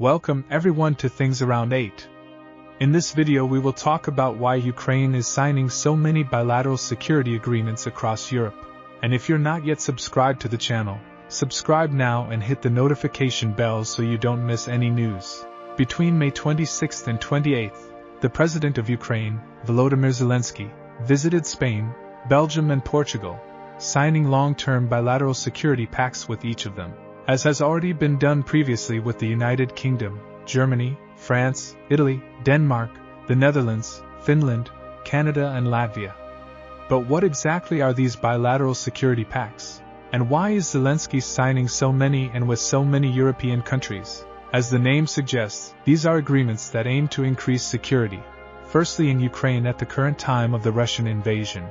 Welcome everyone to Things Around 8. In this video we will talk about why Ukraine is signing so many bilateral security agreements across Europe. And if you're not yet subscribed to the channel, subscribe now and hit the notification bell so you don't miss any news. Between May 26th and 28th, the President of Ukraine, Volodymyr Zelensky, visited Spain, Belgium and Portugal, signing long-term bilateral security pacts with each of them, as has already been done previously with the United Kingdom, Germany, France, Italy, Denmark, the Netherlands, Finland, Canada and Latvia. But what exactly are these bilateral security pacts? And why is Zelensky signing so many and with so many European countries? As the name suggests, these are agreements that aim to increase security, firstly in Ukraine at the current time of the Russian invasion,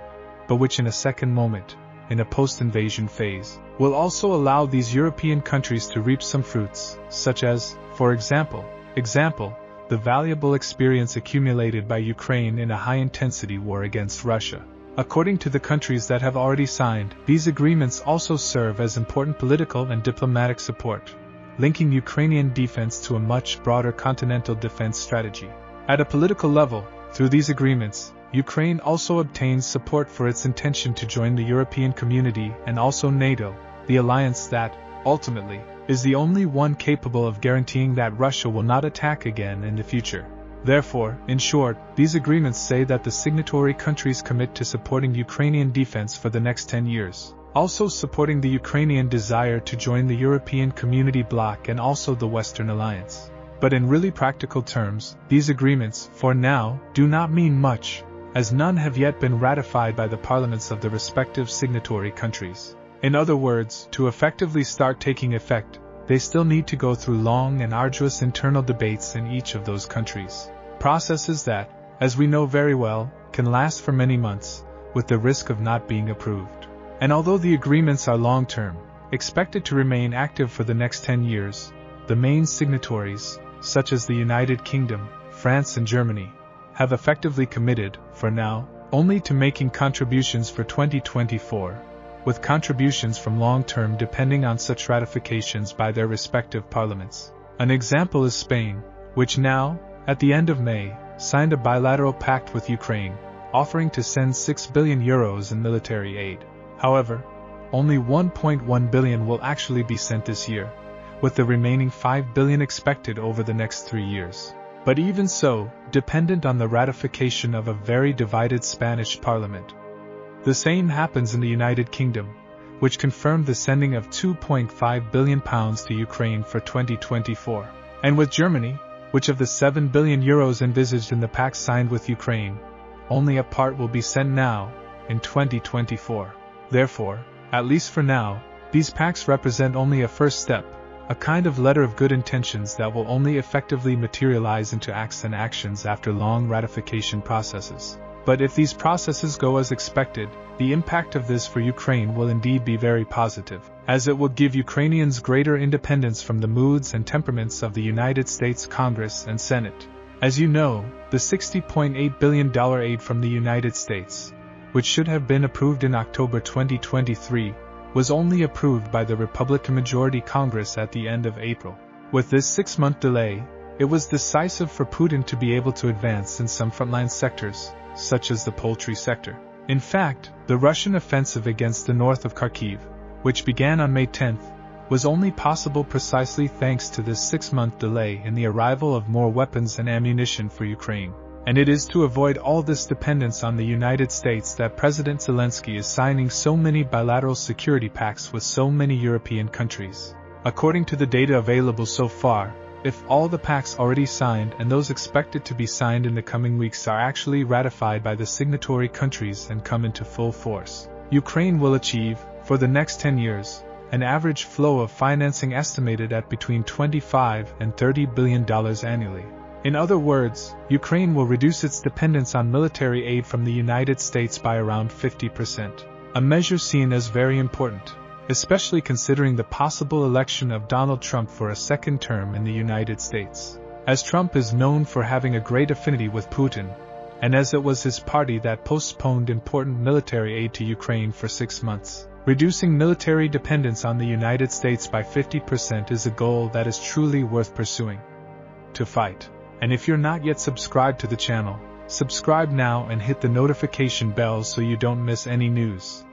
but which in a second moment, in a post-invasion phase, will also allow these European countries to reap some fruits, such as, for example, the valuable experience accumulated by Ukraine in a high-intensity war against Russia. According to the countries that have already signed, these agreements also serve as important political and diplomatic support, linking Ukrainian defense to a much broader continental defense strategy. At a political level, through these agreements, Ukraine also obtains support for its intention to join the European community and also NATO, the alliance that, ultimately, is the only one capable of guaranteeing that Russia will not attack again in the future. Therefore, in short, these agreements say that the signatory countries commit to supporting Ukrainian defense for the next 10 years, also supporting the Ukrainian desire to join the European Community bloc and also the Western Alliance. But in really practical terms, these agreements, for now, do not mean much, as none have yet been ratified by the parliaments of the respective signatory countries. In other words, to effectively start taking effect, they still need to go through long and arduous internal debates in each of those countries. Processes that, as we know very well, can last for many months, with the risk of not being approved. And although the agreements are long-term, expected to remain active for the next 10 years, the main signatories, such as the United Kingdom, France and Germany, have effectively committed, for now, only to making contributions for 2024, with contributions from long-term depending on such ratifications by their respective parliaments. An example is Spain, which now, at the end of May, signed a bilateral pact with Ukraine, offering to send €6 billion in military aid. However, only €1.1 billion will actually be sent this year, with the remaining €5 billion expected over the next 3 years. But even so, dependent on the ratification of a very divided Spanish parliament. The same happens in the United Kingdom, which confirmed the sending of £2.5 billion to Ukraine for 2024. And with Germany, which of the €7 billion envisaged in the pact signed with Ukraine, only a part will be sent now, in 2024. Therefore, at least for now, these pacts represent only a first step, a kind of letter of good intentions that will only effectively materialize into acts and actions after long ratification processes. But if these processes go as expected, the impact of this for Ukraine will indeed be very positive, as it will give Ukrainians greater independence from the moods and temperaments of the United States Congress and Senate. As you know, the $60.8 billion aid from the United States, which should have been approved in October 2023, was only approved by the Republican majority Congress at the end of April. With this 6-month delay, it was decisive for Putin to be able to advance in some frontline sectors, such as the poultry sector. In fact, the Russian offensive against the north of Kharkiv, which began on May 10th, was only possible precisely thanks to this 6-month delay in the arrival of more weapons and ammunition for Ukraine. And it is to avoid all this dependence on the United States that President Zelensky is signing so many bilateral security pacts with so many European countries. According to the data available so far, if all the pacts already signed and those expected to be signed in the coming weeks are actually ratified by the signatory countries and come into full force, Ukraine will achieve, for the next 10 years, an average flow of financing estimated at between $25 and $30 billion annually. In other words, Ukraine will reduce its dependence on military aid from the United States by around 50%, a measure seen as very important, especially considering the possible election of Donald Trump for a second term in the United States. As Trump is known for having a great affinity with Putin, and as it was his party that postponed important military aid to Ukraine for 6 months, reducing military dependence on the United States by 50% is a goal that is truly worth pursuing. to fight. And if you're not yet subscribed to the channel, subscribe now and hit the notification bell so you don't miss any news.